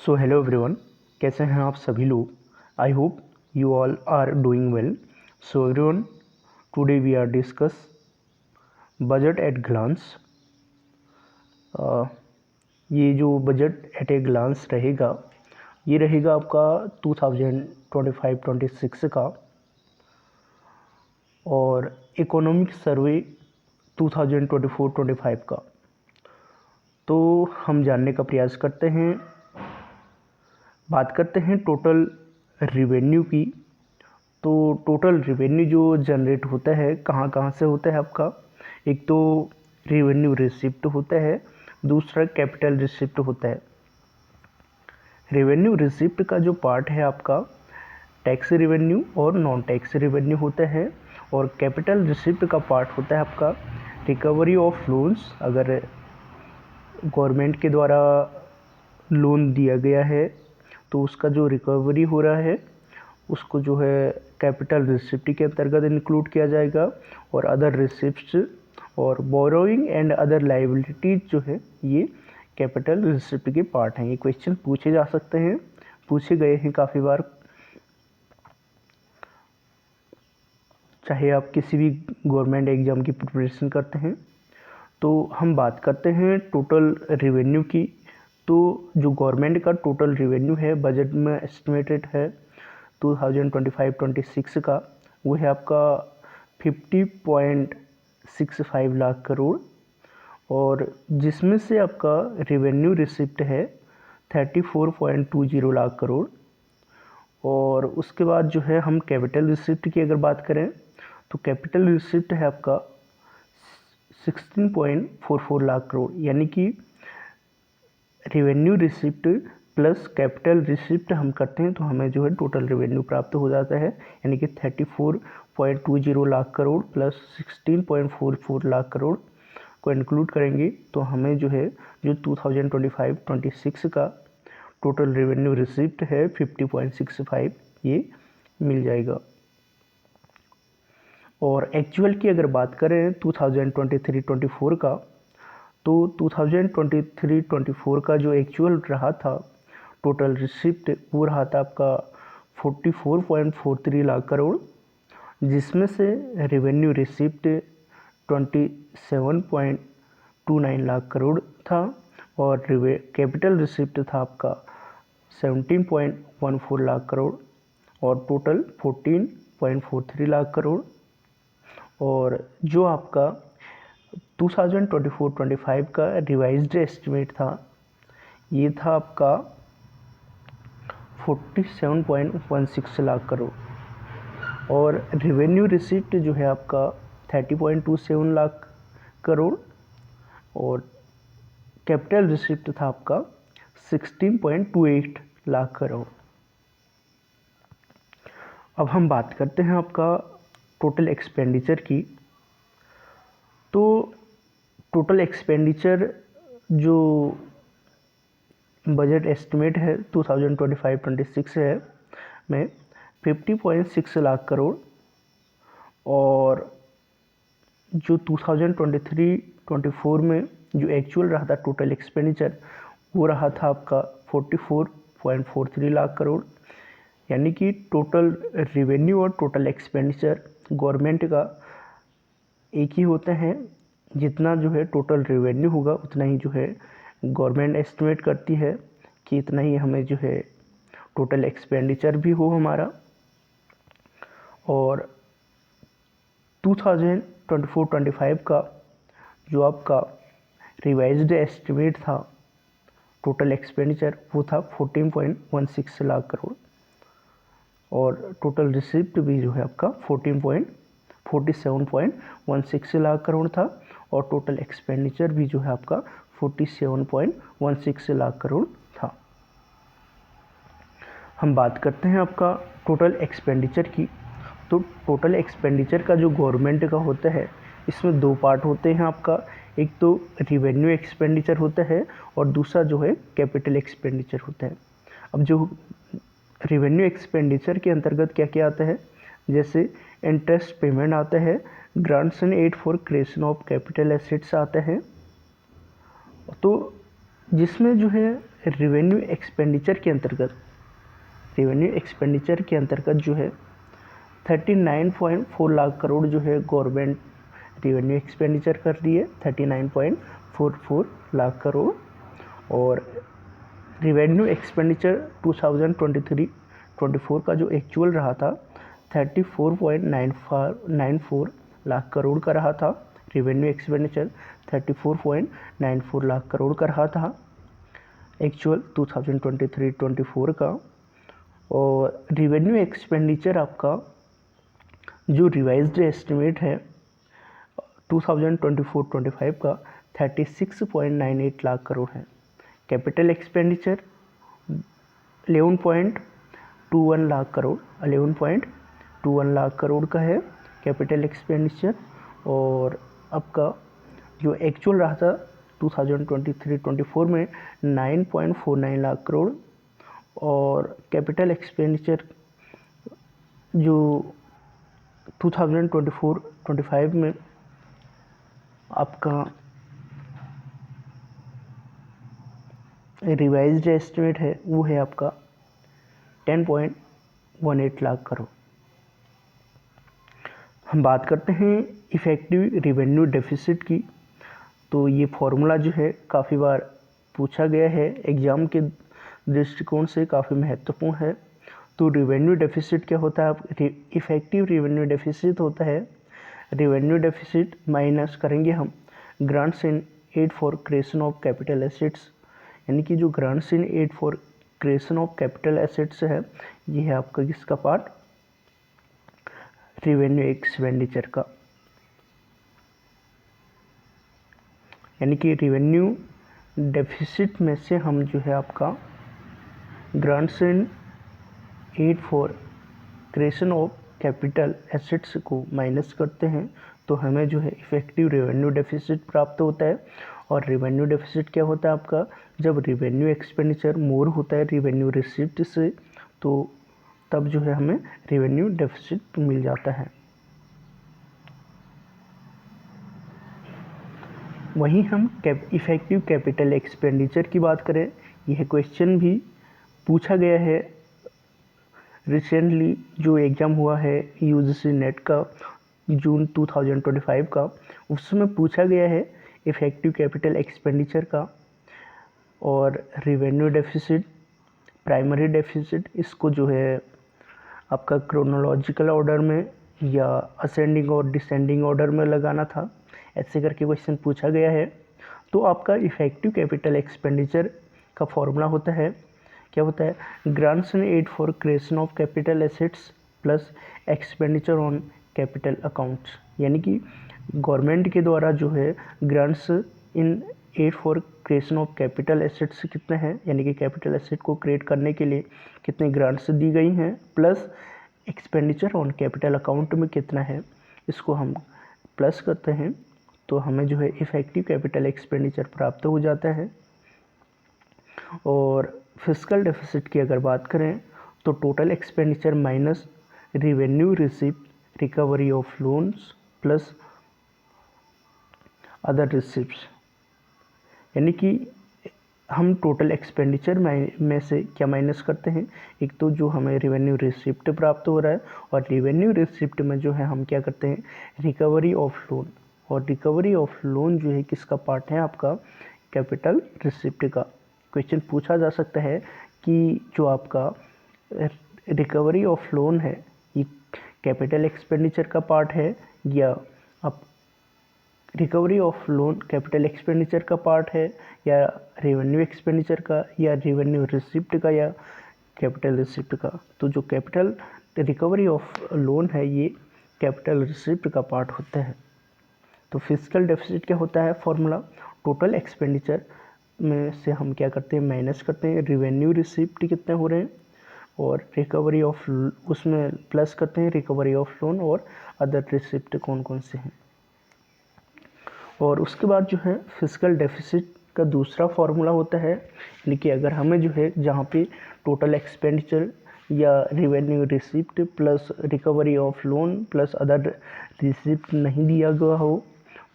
So hello everyone, कैसे हैं आप सभी लोग। I hope you all are doing well. So everyone, today we are discuss budget at glance. ये जो बजट एट ए ग्लांस रहेगा, ये रहेगा आपका 2025-26 का और इकोनॉमिक सर्वे 2024-25 का। तो हम जानने का प्रयास करते हैं, बात करते हैं टोटल रिवेन्यू की। तो टोटल रिवेन्यू जो जनरेट होता है कहाँ कहाँ से होता है आपका, एक तो रिवेन्यू रिसिप्ट होता है, दूसरा कैपिटल रिसिप्ट होता है। रिवेन्यू रिसिप्ट का जो पार्ट है आपका टैक्स रिवेन्यू और नॉन टैक्स रिवेन्यू होता है, और कैपिटल रिसिप्ट का पार्ट होता है आपका रिकवरी ऑफ लोन्स। अगर गवर्नमेंट के द्वारा लोन दिया गया है तो उसका जो रिकवरी हो रहा है उसको जो है कैपिटल रिसिप्ट के अंतर्गत इंक्लूड किया जाएगा। और अदर रिसिप्ट्स और बोरोइंग एंड अदर लाइबिलिटीज जो है ये कैपिटल रिसिप्ट के पार्ट हैं। ये क्वेश्चन पूछे जा सकते हैं, पूछे गए हैं काफ़ी बार, चाहे आप किसी भी गवर्नमेंट एग्ज़ाम की प्रिपरेशन करते हैं। तो हम बात करते हैं टोटल रिवेन्यू की। तो जो गवर्नमेंट का टोटल रिवेन्यू है बजट में एस्टिमेटेड है 2025-26 का, वो है आपका 50.65 लाख करोड़, और जिसमें से आपका रिवेन्यू रिसिप्ट है 34.20 लाख करोड़। और उसके बाद जो है हम कैपिटल रिसिप्ट की अगर बात करें तो कैपिटल रिसिप्ट है आपका 16.44 लाख करोड़, यानी कि revenue receipt plus capital receipt हम करते हैं तो हमें जो है टोटल रिवेन्यू प्राप्त हो जाता है, यानी कि 34.20 लाख करोड़ प्लस 16.44 लाख करोड़ को इंक्लूड करेंगे तो हमें जो है जो 2025-26 का टोटल रिवेन्यू रिसिप्ट है 50.65 ये मिल जाएगा। और एक्चुअल की अगर बात करें 2023-24 का, तो 2023-24 का जो एक्चुअल रहा था टोटल रिसिप्ट वो रहा था आपका 44.43 लाख करोड़, जिसमें से रिवेन्यू रिसिप्ट 27.29 लाख करोड़ था, और कैपिटल रिसिप्ट था आपका 17.14 लाख करोड़, और टोटल 14.43 लाख करोड़। और जो आपका 2024-25 का रिवाइज्ड एस्टिमेट था ये था आपका 47.16 लाख करोड़, और रिवेन्यू रिसिप्ट जो है आपका 30.27 लाख करोड़, और कैपिटल रिसिप्ट था आपका 16.28 लाख करोड़। अब हम बात करते हैं आपका टोटल एक्सपेंडिचर की। तो टोटल एक्सपेंडिचर जो बजट एस्टिमेट है 2025-26 है में 50.6 लाख करोड़, और जो 2023-24 में जो एक्चुअल रहा था टोटल एक्सपेंडिचर वो रहा था आपका 44.43 लाख करोड़, यानी कि टोटल रिवेन्यू और टोटल एक्सपेंडिचर गवर्नमेंट का एक ही होता है। जितना जो है टोटल रिवेन्यू होगा उतना ही जो है गवर्नमेंट एस्टिमेट करती है कि इतना ही हमें जो है टोटल एक्सपेंडिचर भी हो हमारा। और 2024-25 का जो आपका रिवाइज्ड एस्टिमेट था टोटल एक्सपेंडिचर वो था 14.16 लाख करोड़, और टोटल रिसिप्ट भी जो है आपका 47.16 लाख करोड़ था, और टोटल एक्सपेंडिचर भी जो है आपका 47.16 लाख करोड़ था। हम बात करते हैं आपका टोटल एक्सपेंडिचर की। तो टोटल एक्सपेंडिचर का जो गवर्नमेंट का होता है इसमें दो पार्ट होते हैं आपका, एक तो रिवेन्यू एक्सपेंडिचर होता है और दूसरा जो है कैपिटल एक्सपेंडिचर होता है। अब जो रिवेन्यू एक्सपेंडिचर के अंतर्गत क्या क्या आता है, जैसे इंटरेस्ट पेमेंट आता है, grants and aid for creation of capital assets आता है। तो जिसमें जो है रेवेन्यू एक्सपेंडिचर के अंतर्गत जो है 39.4 लाख करोड़ जो है गवर्नमेंट रेवेन्यू एक्सपेंडिचर कर रही है, 39.44 लाख करोड़। और रेवेन्यू एक्सपेंडिचर 2023-24 का जो एक्चुअल रहा था 34.94 लाख करोड़ का रहा था। रेवेन्यू एक्सपेंडिचर 34.94 लाख करोड़ का रहा था एक्चुअल 2023-24 का। और रेवेन्यू एक्सपेंडिचर आपका जो रिवाइज्ड एस्टिमेट है 2024-25 का 36.98 लाख करोड़ है। कैपिटल एक्सपेंडिचर 11.21 लाख करोड़ 11.21 लाख करोड़ का है कैपिटल एक्सपेंडिचर। और आपका जो एक्चुअल रहा था 2023-24 में 9.49 लाख करोड़। और कैपिटल एक्सपेंडिचर जो 2024-25 में आपका रिवाइज्ड एस्टिमेट है वो है आपका 10.18 लाख करोड़। हम बात करते हैं इफ़ेक्टिव रेवेन्यू डेफिसिट की। तो ये फॉर्मूला जो है काफ़ी बार पूछा गया है, एग्ज़ाम के दृष्टिकोण से काफ़ी महत्वपूर्ण है। तो रेवेन्यू डेफिसिट क्या होता है? इफ़ेक्टिव रेवेन्यू डेफिसिट होता है रेवेन्यू डेफिसिट माइनस करेंगे हम grants in aid for creation of capital assets, यानी कि जो grants in aid for creation of capital assets है ये है आपका किसका पार्ट? रेवेन्यू एक्सपेंडिचर का। यानी कि रेवेन्यू डेफिसिट में से हम जो है आपका grants in aid for creation of capital assets को माइनस करते हैं तो हमें जो है इफ़ेक्टिव रेवेन्यू डेफिसिट प्राप्त होता है। और रेवेन्यू डेफिसिट क्या होता है आपका? जब रेवेन्यू एक्सपेंडिचर मोर होता है रेवेन्यू रिसीप्ट से तो तब जो है हमें रेवेन्यू डेफिसिट मिल जाता है। वहीं हम इफ़ेक्टिव कैपिटल एक्सपेंडिचर की बात करें, यह क्वेश्चन भी पूछा गया है रिसेंटली जो एग्ज़ाम हुआ है यूजीसी नेट का जून 2025 का, उसमें पूछा गया है इफ़ेक्टिव कैपिटल एक्सपेंडिचर का और रेवेन्यू डेफिसिट, प्राइमरी डेफिसिट, इसको जो है आपका क्रोनोलॉजिकल ऑर्डर में या असेंडिंग और डिसेंडिंग ऑर्डर में लगाना था, ऐसे करके क्वेश्चन पूछा गया है। तो आपका इफ़ेक्टिव कैपिटल एक्सपेंडिचर का फॉर्मूला होता है, क्या होता है? Grants in aid for creation of capital assets plus expenditure on capital accounts. यानी कि गवर्नमेंट के द्वारा जो है grants in aid for creation of capital assets कितने हैं, यानी कि कैपिटल एसेट को क्रिएट करने के लिए कितने ग्रांट्स दी गई हैं, plus expenditure on capital account में कितना है, इसको हम प्लस करते हैं तो हमें जो है इफ़ेक्टिव कैपिटल एक्सपेंडिचर प्राप्त हो जाता है। और फिस्कल डेफिसिट की अगर बात करें तो total expenditure minus revenue receipt recovery of loans plus other receipts. यानी कि हम टोटल एक्सपेंडिचर में से क्या माइनस करते हैं? एक तो जो हमें रेवेन्यू रिसिप्ट प्राप्त हो रहा है और रेवेन्यू रिसिप्ट में जो है हम क्या करते हैं? Recovery of loan. और रिकवरी ऑफ लोन जो है किसका पार्ट है? आपका कैपिटल रिसिप्ट का। क्वेश्चन पूछा जा सकता है कि जो आपका रिकवरी ऑफ लोन है ये कैपिटल एक्सपेंडिचर का पार्ट है या आप recovery of loan capital expenditure का पार्ट है या रेवेन्यू एक्सपेंडिचर का या रेवेन्यू रिसिप्ट का या कैपिटल रिसिप्ट का। तो जो कैपिटल रिकवरी ऑफ लोन है ये कैपिटल रिसिप्ट का पार्ट होता है। तो फिस्कल डेफिसिट क्या होता है? फॉर्मूला टोटल एक्सपेंडिचर में से हम क्या करते हैं? माइनस करते हैं रेवेन्यू रिसिप्ट कितने हो रहे हैं और रिकवरी ऑफ उसमें प्लस करते हैं रिकवरी ऑफ लोन और अदर रिसिप्ट कौन कौन से हैं। और उसके बाद जो है फिस्कल डेफिसिट का दूसरा फार्मूला होता है, यानी कि अगर हमें जो है जहाँ पे टोटल एक्सपेंडिचर या revenue receipt plus recovery of loan plus other receipt नहीं दिया गया हो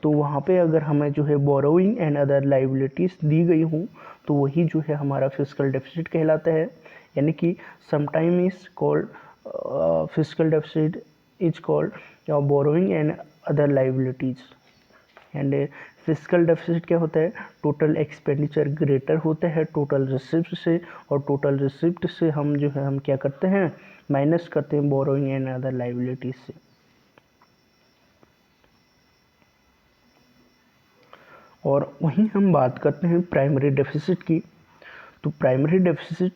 तो वहाँ पे अगर हमें जो है बोरोइंग एंड अदर लाइबिलिटीज़ दी गई हूँ तो वही जो है हमारा फिजिकल डेफिसिट कहलाता है। यानी कि sometime is called physical deficit is called borrowing and other liabilities. And physical deficit क्या होता है, टोटल एक्सपेंडिचर ग्रेटर होता है टोटल रिसिप्ट से, और टोटल रिसिप्ट से हम जो है हम क्या करते हैं, माइनस करते हैं बोरोइंग एंड अदर लाइबिलिटीज से। और वहीं हम बात करते हैं प्राइमरी डेफिसिट की। तो प्राइमरी डेफिसिट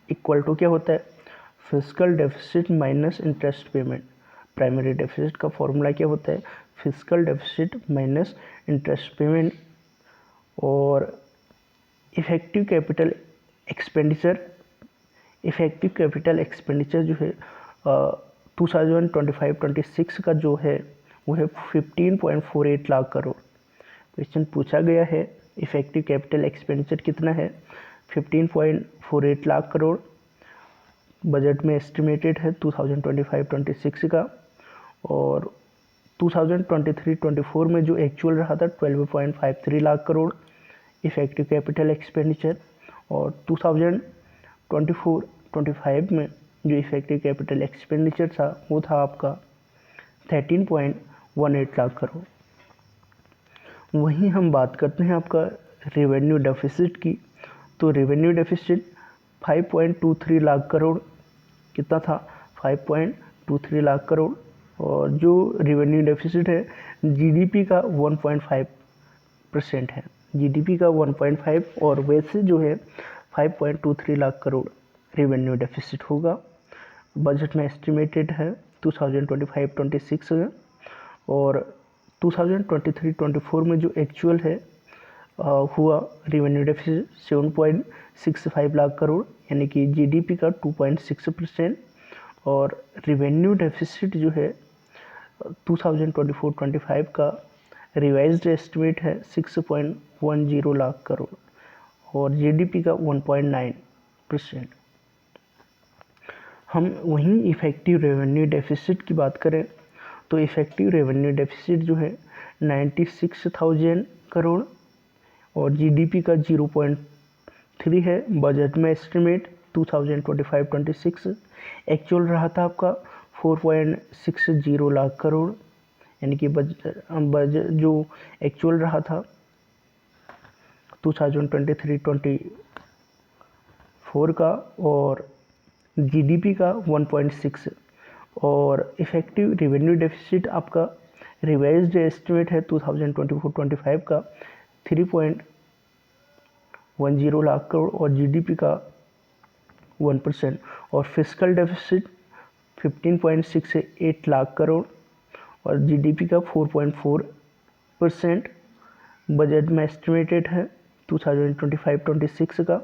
इक्वल टू क्या होता है, physical deficit minus interest payment. Primary deficit का फॉर्मूला क्या होता है, physical deficit minus interest payment. और effective capital expenditure, effective capital expenditure जो है 2025-26 का जो है वो है 15.48 लाख करोड़। क्वेश्चन पूछा गया है इफेक्टिव कैपिटल एक्सपेंडिचर कितना है, 15.48 लाख करोड़ बजट में एस्टिमेटेड है 2025-26 का। और 2023-24 में जो एक्चुअल रहा था 12.53 lakh crore effective capital expenditure. और 2024-25 में जो इफेक्टिव कैपिटल एक्सपेंडिचर था वो था आपका 13.18 लाख करोड़। वहीं हम बात करते हैं आपका रेवेन्यू डेफिसिट की। तो रेवेन्यू डेफिसिट 5.23 लाख करोड़ कितना था, 5.23 लाख करोड़। और जो रेवेन्यू डेफिसिट है जीडीपी का 1.5% है, जीडीपी का 1.5, और वैसे जो है 5.23 लाख करोड़ रेवेन्यू डेफिसिट होगा। बजट में एस्टिमेटेड है 2025-26 में। और 2023-24 में जो एक्चुअल है हुआ रेवेन्यू डेफिसिट 7.65 लाख करोड़, यानी कि जीडीपी का 2.6%। और रेवेन्यू डेफिसिट जो है 2024-25 का रिवाइज्ड एस्टिमेट है 6.10 लाख करोड़ और जीडीपी का 1.9%। हम वहीं इफ़ेक्टिव रेवेन्यू डेफिसिट की बात करें तो इफ़ेक्टिव रेवेन्यू डेफिसिट जो है 96,000 करोड़ और जीडीपी का 0.3 है। बजट में एस्टिमेट 2025-26 एक्चुअल रहा था आपका 4.60 लाख करोड़, यानी कि बजट जो एक्चुअल रहा था 2023-24 का, और जीडीपी का 1.6। और इफ़ेक्टिव रेवेन्यू डेफिसिट आपका रिवाइज्ड एस्टिमेट है 2024-25 का 3.10 लाख करोड़ और जीडीपी का 1%। और फिस्कल डेफिसिट 15.68 लाख करोड़ और जीडीपी का 4.4%। बजट में एस्टिमेटेड है 2025-26 का।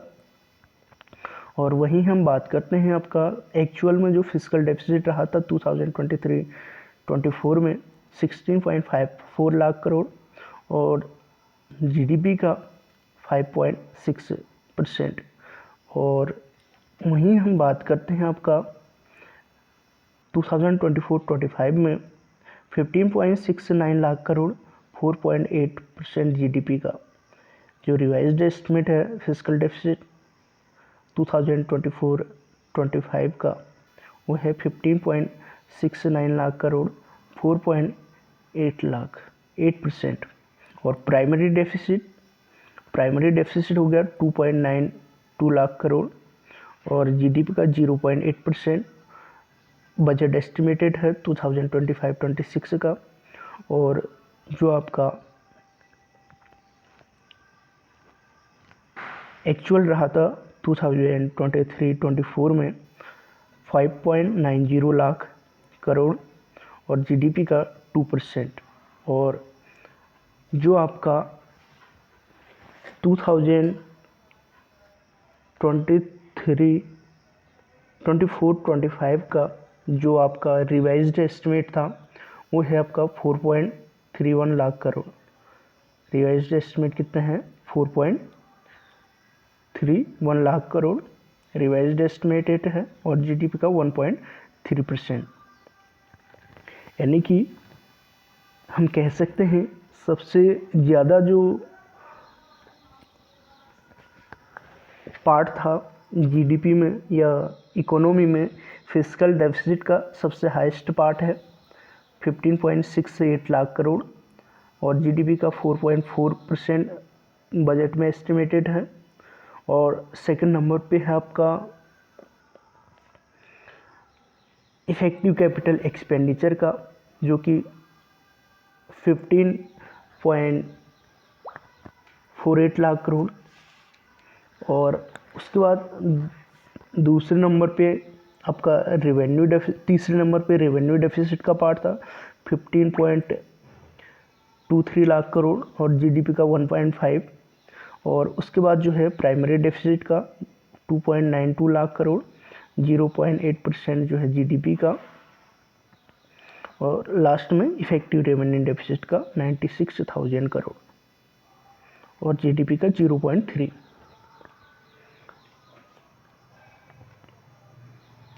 और वहीं हम बात करते हैं आपका एक्चुअल में जो फिस्कल डेफिसिट रहा था 2023-24 में 16.54 लाख करोड़ और जीडीपी का 5.6%। और वहीं हम बात करते हैं आपका 2024-25 में 15.69 लाख करोड़ 4.8% जीडीपी का। जो रिवाइज्ड एस्टिमेट है फिस्कल डेफिसिट 2024-25 का वो है 15.69 लाख करोड़ 4.8%। और प्राइमरी डेफिसिट हो गया 2.92 लाख करोड़ और जीडीपी का 0.8%। बजट एस्टिमेटेड है 2025-26 का। और जो आपका एक्चुअल रहा था 2023-24 में 5.90 लाख करोड़ और जीडीपी का 2%। और जो आपका 2024-25 का जो आपका रिवाइज्ड एस्टिमेट था वो है आपका 4.31 लाख करोड़। रिवाइज्ड एस्टिमेट कितना है 4.31 लाख करोड़ रिवाइज्ड एस्टिमेटेड है और जीडीपी का 1.3%। यानी कि हम कह सकते हैं सबसे ज़्यादा जो पार्ट था जीडीपी में या इकोनॉमी में, फिस्कल डेफिसिट का सबसे हाईएस्ट पार्ट है 15.68 लाख करोड़, और जीडीपी का 4.4% बजट में एस्टिमेटेड है। और सेकंड नंबर पे है आपका इफेक्टिव कैपिटल एक्सपेंडिचर का, जो कि 15.48 लाख करोड़। और उसके बाद दूसरे नंबर पे आपका तीसरे नंबर पे रेवेन्यू डेफिसिट का पार्ट था 15.23 लाख करोड़ और जीडीपी का 1.5। और उसके बाद जो है प्राइमरी डेफिसिट का 2.92 लाख करोड़, 0.8% जो है जीडीपी का। और लास्ट में इफेक्टिव रेवेन्यू डेफिसिट का 96,000 करोड़ और जीडीपी का 0.3।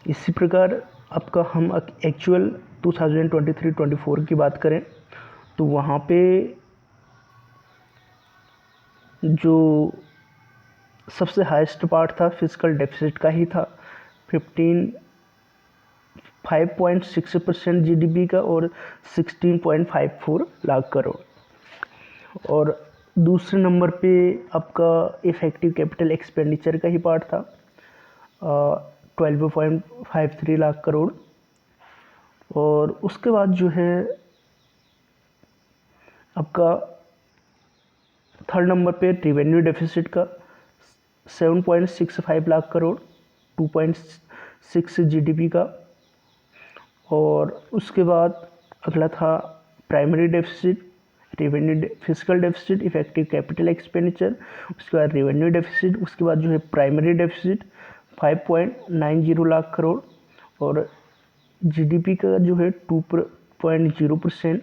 इसी प्रकार आपका हम एक्चुअल 2023-24 की बात करें तो वहाँ पे जो सबसे हाईएस्ट पार्ट था फिस्कल डेफिसिट का ही था 5.6% जीडीपी का और 16.54 लाख करोड़। और दूसरे नंबर पे आपका इफेक्टिव कैपिटल एक्सपेंडिचर का ही पार्ट था 12.53 लाख करोड़। और उसके बाद जो है आपका थर्ड नंबर पे रेवेन्यू डेफिसिट का 7.65 लाख करोड़, 2.6 जीडीपी का। और उसके बाद अगला था primary deficit, revenue fiscal deficit, effective capital expenditure, उसके बाद रेवेन्यू डेफिसिट, उसके बाद जो है प्राइमरी डेफिसिट 5.90 लाख करोड़ और जीडीपी का जो है 2.0%।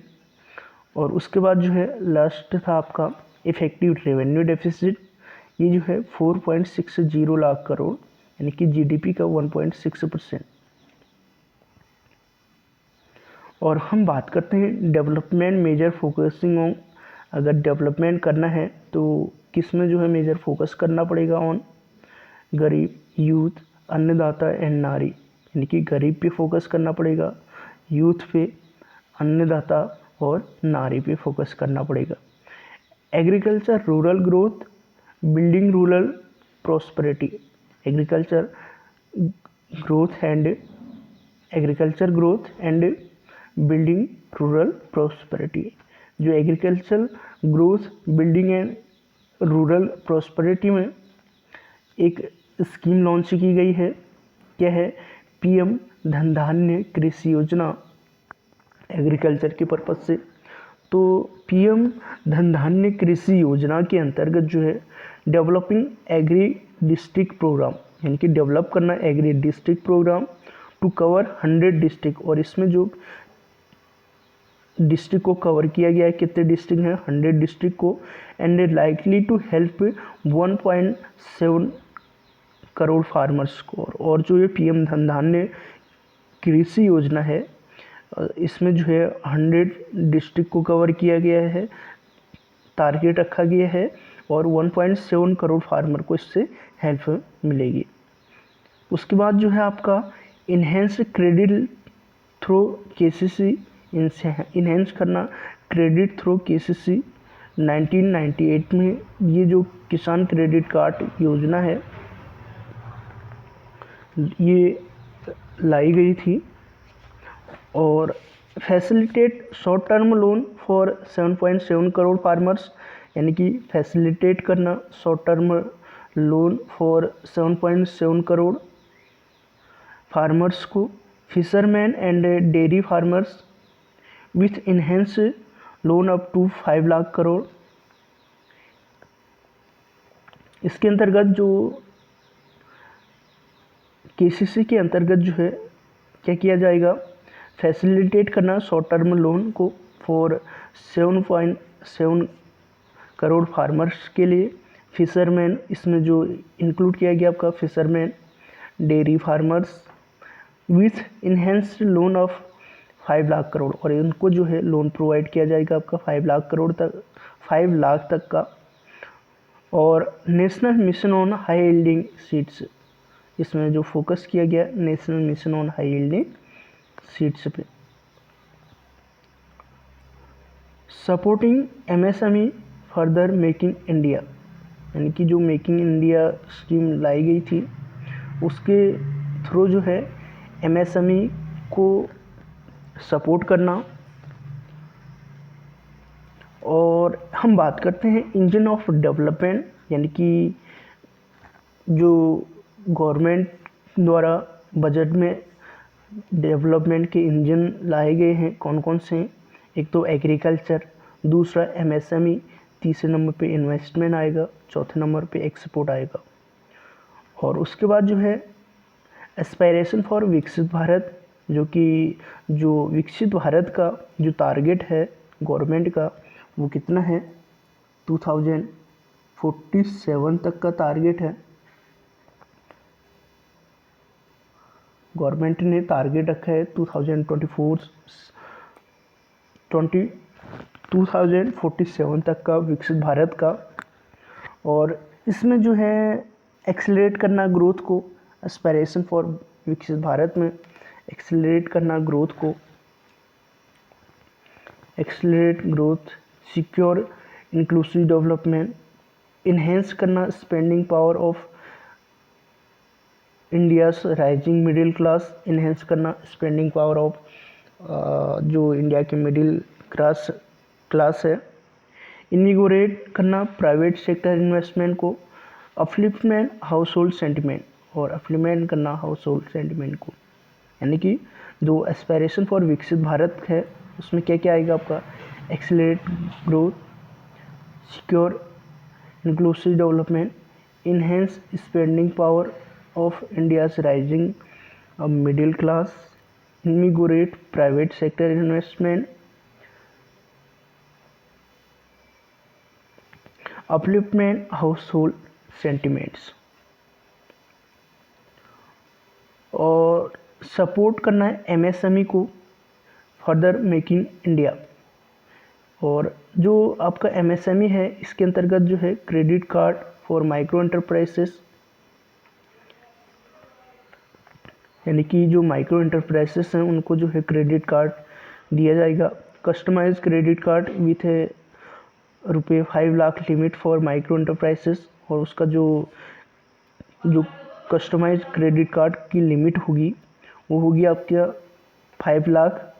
और उसके बाद जो है लास्ट था आपका इफेक्टिव रेवेन्यू डेफिसिट, ये जो है 4.60 लाख करोड़ यानी कि जीडीपी का 1.6%। और हम बात करते हैं डेवलपमेंट मेजर फोकसिंग ऑन। अगर डेवलपमेंट करना है तो किस में जो है मेजर फोकस करना पड़ेगा? ऑन गरीब, यूथ, अन्नदाता एंड नारी, यानी कि गरीब पे फोकस करना पड़ेगा, यूथ पे, अन्नदाता और नारी पे फोकस करना पड़ेगा। Agriculture rural growth, building rural prosperity. Agriculture growth and building rural prosperity. जो agriculture growth, building and rural prosperity में एक स्कीम लॉन्च की गई है। क्या है? पीएम धन धान्य कृषि योजना, एग्रीकल्चर के पर्पज से। तो पीएम धन धान्य कृषि योजना के अंतर्गत जो है डेवलपिंग एग्री डिस्ट्रिक्ट प्रोग्राम, यानी कि डेवलप करना agri district program to cover 100 district. और इसमें जो डिस्ट्रिक्ट को कवर किया गया है, कितने डिस्ट्रिक्ट हैं? 100 डिस्ट्रिक्ट को। And likely to help 1.7 crore farmers को। और जो ये पीएम धन धान्य कृषि योजना है इसमें जो है 100 डिस्ट्रिक्ट को कवर किया गया है, टारगेट रखा गया है और 1.7 करोड़ फार्मर को इससे हेल्प मिलेगी। उसके बाद जो है आपका enhance credit through KCC, enhance करना क्रेडिट थ्रू केसीसी। 1998 में ये जो किसान क्रेडिट कार्ड योजना है ये लाई गई थी। और facilitate short term loan for 7.7 crore farmers, यानी कि फैसिलिटेट करना short term loan for 7.7 crore farmers को। Fisherman and dairy farmers with enhance loan up to 5 lakh crore. इसके अंतर्गत जो केसीसी के अंतर्गत जो है क्या किया जाएगा? फैसिलिटेट करना शॉर्ट टर्म लोन को फॉर 7.7 करोड़ फार्मर्स के लिए। फिशरमैन, इसमें जो इंक्लूड किया गया आपका fisherman, dairy farmers with enhanced loan of 5 lakh crore, और इनको जो है लोन प्रोवाइड किया जाएगा आपका 5 लाख करोड़ तक, 5 लाख तक का। और national mission on high yielding seeds, इसमें जो फोकस किया गया national mission on high yielding seeds पे। Supporting MSME further making India, यानी कि जो मेकिंग इंडिया स्कीम लाई गई थी उसके थ्रू जो है एमएसएमई को सपोर्ट करना। और हम बात करते हैं इंजन ऑफ डेवलपमेंट, यानी कि जो गवर्नमेंट द्वारा बजट में डेवलपमेंट के इंजन लाए गए हैं कौन कौन से हैं। एक तो एग्रीकल्चर, दूसरा एमएसएमई, तीसरे नंबर पे इन्वेस्टमेंट आएगा, चौथे नंबर पे एक्सपोर्ट आएगा। और उसके बाद जो है एस्पायरेशन फॉर विकसित भारत, जो कि जो विकसित भारत का जो टारगेट है गवर्नमेंट का वो कितना है, 2047 तक का टारगेट है। गवर्नमेंट ने टारगेट रखा है 2047 तक का विकसित भारत का। और इसमें जो है एक्सेलरेट करना ग्रोथ को, एस्पायरेशन फॉर विकसित भारत में एक्सेलरेट करना ग्रोथ को, accelerate growth, secure inclusive development, enhance करना spending power of India's rising middle class, enhance करना स्पेंडिंग पावर ऑफ जो इंडिया के मिडिल क्लास है, इनिगोरेट करना प्राइवेट सेक्टर इन्वेस्टमेंट को, अपलिफ्टमेंट हाउस होल्ड सेंटिमेंट, और अपलिफ्टमेंट करना हाउस होल्ड सेंटिमेंट को। यानी कि जो एस्पायरेशन फॉर विकसित भारत है उसमें क्या क्या आएगा आपका, accelerate growth, secure inclusive development, enhance spending power of India's rising middle class, invigorate private sector investment, upliftment household sentiments. और सपोर्ट करना है एमएसएमई को फर्दर मेकिंग इंडिया। और जो आपका एमएसएमई है इसके अंतर्गत जो है credit card for micro enterprises, यानी कि जो माइक्रो एंटरप्राइजेस हैं उनको जो है क्रेडिट कार्ड दिया जाएगा। Customize credit card with ₹5 lakh limit for micro enterprises, और उसका जो कस्टमाइज क्रेडिट कार्ड की लिमिट होगी वो होगी आपका 5 लाख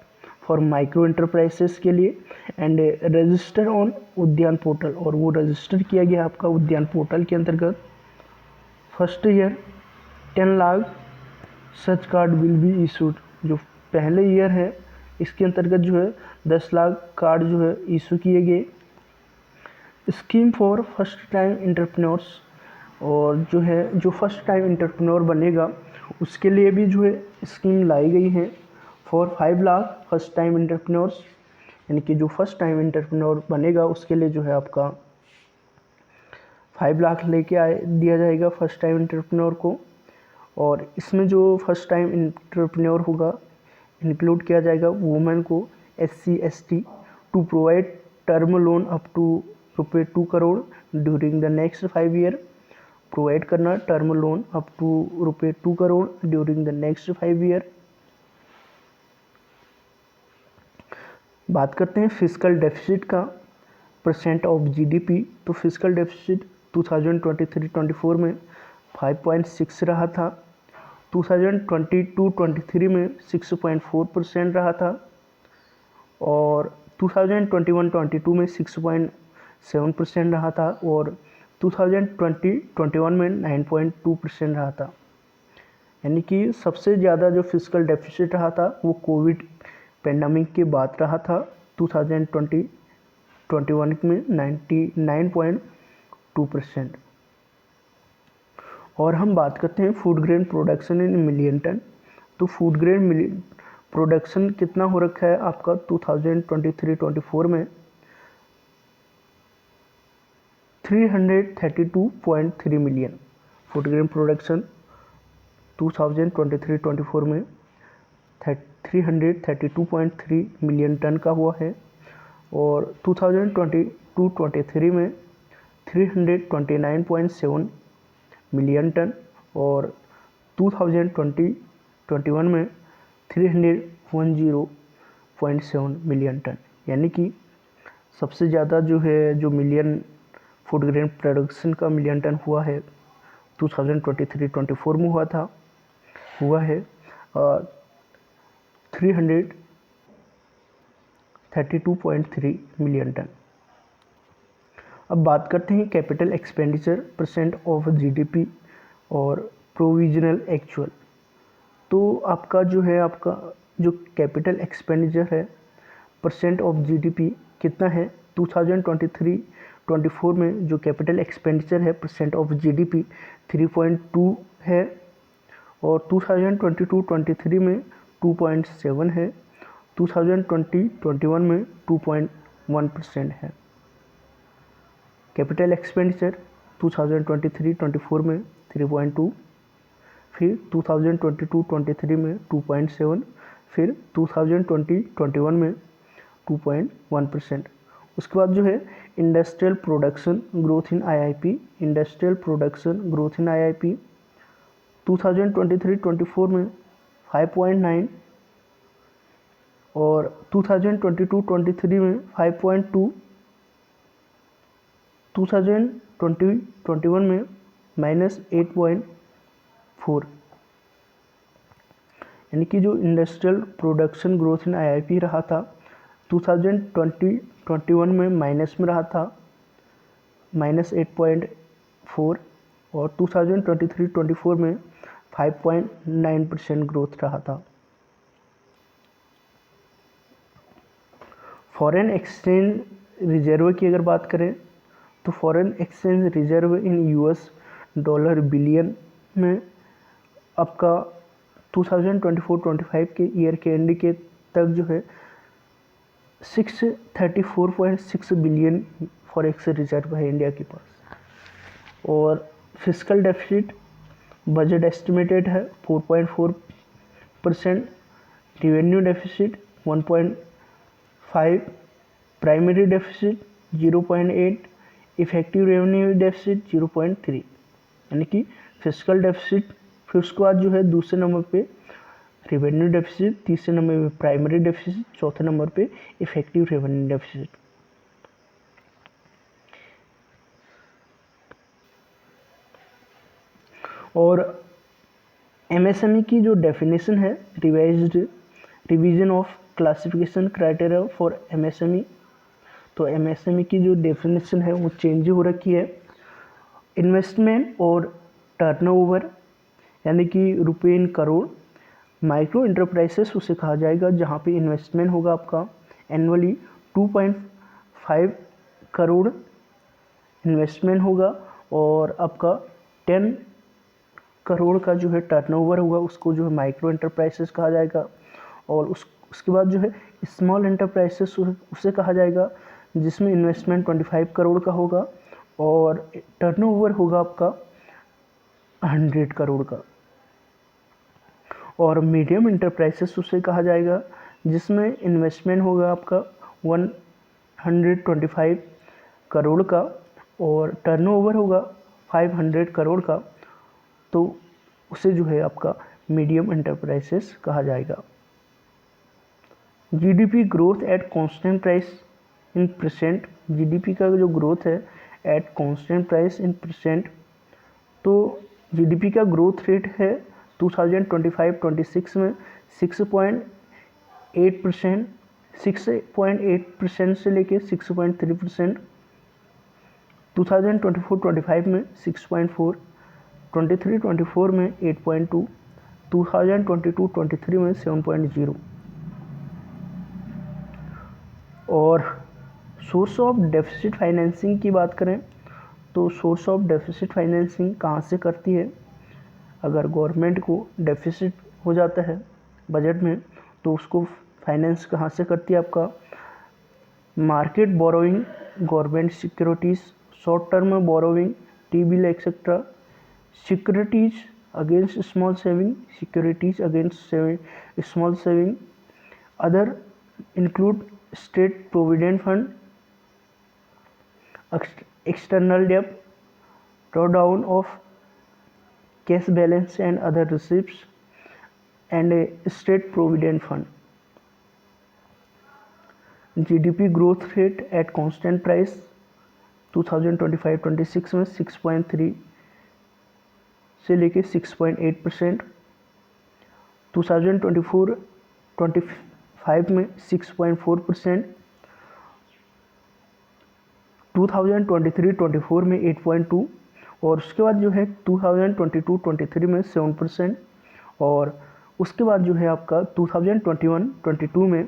फॉर माइक्रो एंटरप्राइजेस के लिए। एंड रजिस्टर ऑन उद्यान पोर्टल, और वो रजिस्टर किया गया आपका उद्यान पोर्टल के अंतर्गत। First year 10 lakh such card will be issued, जो पहले ईयर है इसके अंतर्गत जो है 10 लाख कार्ड जो है इशू किए गए। Scheme for first time entrepreneurs, और जो है जो फर्स्ट टाइम एंटरप्रेन्योर बनेगा उसके लिए भी जो है स्कीम लाई गई है for 5 lakh first time entrepreneurs, यानी कि जो फर्स्ट टाइम एंटरप्रेन्योर बनेगा उसके लिए जो है आपका 5 लाख लेके दिया जाएगा फर्स्ट टाइम एंटरप्रेन्योर को। और इसमें जो फर्स्ट टाइम एंटरप्रेन्योर होगा इंक्लूड किया जाएगा वुमेन को, SC ST, to provide term loan up to ₹2 crore during the next 5 year, provide करना term loan up to ₹2 crore during the next 5 year. बात करते हैं फिजिकल डेफिसिट का % ऑफ GDP, तो फिजिकल डेफिसिट 2023-24 में 5.6 रहा था, 2022-23 में 6.4% रहा था, और 2021-22 में 6.7% रहा था, और 2020-21 में 9.2% रहा था। यानी कि सबसे ज़्यादा जो फिजिकल डेफिसिट रहा था वो कोविड पेंडेमिक के बाद रहा था 2020-21 में 99.2%। और हम बात करते हैं food grain production in million tonne, तो फूड ग्रेन प्रोडक्शन कितना हो रखा है आपका 2023-24 में 332.3 मिलियन। फूड ग्रेन प्रोडक्शन 2023-24 में 332.3 मिलियन टन का हुआ है, और 2022-23 में 329.7 मिलियन टन, और 2020-21 में 310.7 मिलियन टन। यानी कि सबसे ज़्यादा जो है जो मिलियन फूड ग्रेन प्रोडक्शन का मिलियन टन हुआ है 2023-24 में हुआ है 332.3 मिलियन टन। अब बात करते हैं capital expenditure percent of GDP और प्रोविजनल एक्चुअल। तो आपका जो कैपिटल एक्सपेंडिचर है परसेंट ऑफ जीडीपी कितना है 2023-24 में जो कैपिटल एक्सपेंडिचर है परसेंट ऑफ जीडीपी 3.2 है, और 2022-23 में 2.7 है, 2020-21 में 2.1% है। कैपिटल एक्सपेंडिचर 2023-24 में 3.2, फिर 2022-23 में 2.7, फिर 2020-21 में 2.1%। उसके बाद जो है industrial production growth in IIP, industrial production growth in IIP 2023-24 में 5.9, और 2022-23 में 5.2, 2020-21 में -8.4। यानी कि जो industrial production growth in IIP रहा था 2020-21 में माइनस में रहा था -8.4, और 2023-24 में 5.9% ग्रोथ रहा था। फॉरेन एक्सचेंज रिजर्व की अगर बात करें तो foreign exchange reserve in US dollar billion में आपका 2024-25 के ईयर के एंड के तक जो है 634.6 बिलियन फॉरेक्स रिजर्व है इंडिया के पास। और फिस्कल डेफिसिट बजट एस्टिमेटेड है 4.4%, revenue deficit 1.5, primary deficit 0.8, effective revenue deficit 0.3। यानी कि फिस्कल डेफिसिट, फिर उसके बाद जो है दूसरे नंबर पे रेवेन्यू डेफिसिट, तीसरे नंबर पे प्राइमरी डेफिसिट, चौथे नंबर पे इफेक्टिव रेवेन्यू डेफिसिट। और एमएसएमई की जो डेफिनेशन है revision of classification criteria for MSME, तो एमएसएमई की जो डेफिनेशन है वो चेंज हो रखी है। इन्वेस्टमेंट और टर्नओवर यानी कि रुपये इन करोड़, माइक्रो इंटरप्राइजेस उसे कहा जाएगा जहाँ पे इन्वेस्टमेंट होगा आपका एनुअली 2.5 करोड़ इन्वेस्टमेंट होगा, और आपका 10 करोड़ का जो है टर्नओवर होगा उसको जो है माइक्रो इंटरप्राइजेस कहा जाएगा। और उसके बाद जो है स्मॉल इंटरप्राइजेस उसे कहा जाएगा जिसमें इन्वेस्टमेंट 25 करोड़ का होगा और टर्नओवर होगा आपका 100 करोड़ का। और मीडियम इंटरप्राइजेस उसे कहा जाएगा जिसमें इन्वेस्टमेंट होगा आपका 125 करोड़ का और टर्नओवर होगा 500 करोड़ का, तो उसे जो है आपका मीडियम इंटरप्राइजेस कहा जाएगा। GDP growth at constant price in percent, GDP का जो ग्रोथ है at constant price in percent, तो जीडीपी का ग्रोथ रेट है 2025-26 में 6.8%, 6.8% से लेके 6.3%, 2024-25 में 6.4, 23-24 में 8.2, 2022-23 में 7.0। और सोर्स ऑफ डेफिसिट फाइनेंसिंग की बात करें तो सोर्स ऑफ डेफिसिट फाइनेंसिंग कहाँ से करती है। अगर गवर्नमेंट को डेफिसिट हो जाता है बजट में तो उसको फाइनेंस कहाँ से करती है आपका market borrowing, government securities, short term borrowing, T bill etcetera, securities against small saving, securities against small saving, other include state provident fund, external debt, drawdown of cash balance and other receipts, and a state provident fund. GDP growth rate at constant price 2025-26 में 6.3 से लेके 6.8%, 2024-25 में 6.4%, 2023-24 में 8.2, और उसके बाद जो है 2022-23 में 7%, और उसके बाद जो है आपका 2021-22 में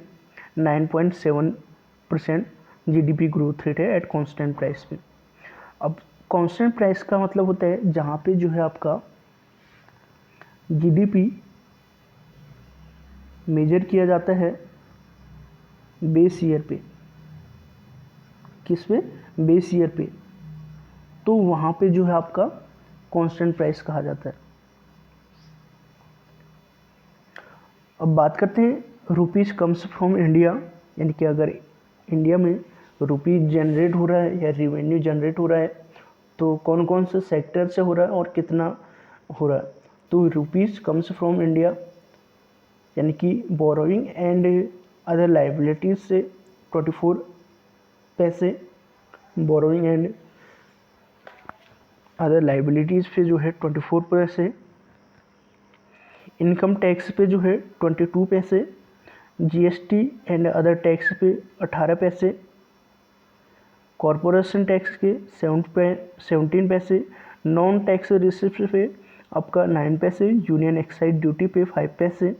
9.7% GDP ग्रोथ रेट है एट कांस्टेंट प्राइस पे। अब कांस्टेंट प्राइस का मतलब होता है जहाँ पे जो है आपका GDP मेजर किया जाता है बेस ईयर पे। किस पे? बेस ईयर पे। तो वहाँ पे जो है आपका कांस्टेंट प्राइस कहा जाता है। अब बात करते हैं रुपीज़ कम्स फ्रॉम इंडिया, यानी कि अगर इंडिया में रुपीज़ जनरेट हो रहा है या रिवेन्यू जनरेट हो रहा है तो कौन कौन से सेक्टर से हो रहा है और कितना हो रहा है। तो रुपीज़ कम्स फ्रॉम इंडिया यानी कि बोरोइंग एंड अदर लाइबिलिटीज से 24 पैसे, बोरोइंग एंड अदर लाइबिलिटीज़ पे जो है 24 पैसे, इनकम टैक्स पे जो है 22 पैसे, GST एंड अदर टैक्स पे 18 पैसे, कॉरपोरेशन टैक्स के 17 पैसे, नॉन टैक्स रिसिप्ट पे आपका 9 पैसे, यूनियन एक्साइज ड्यूटी पे 5 पैसे,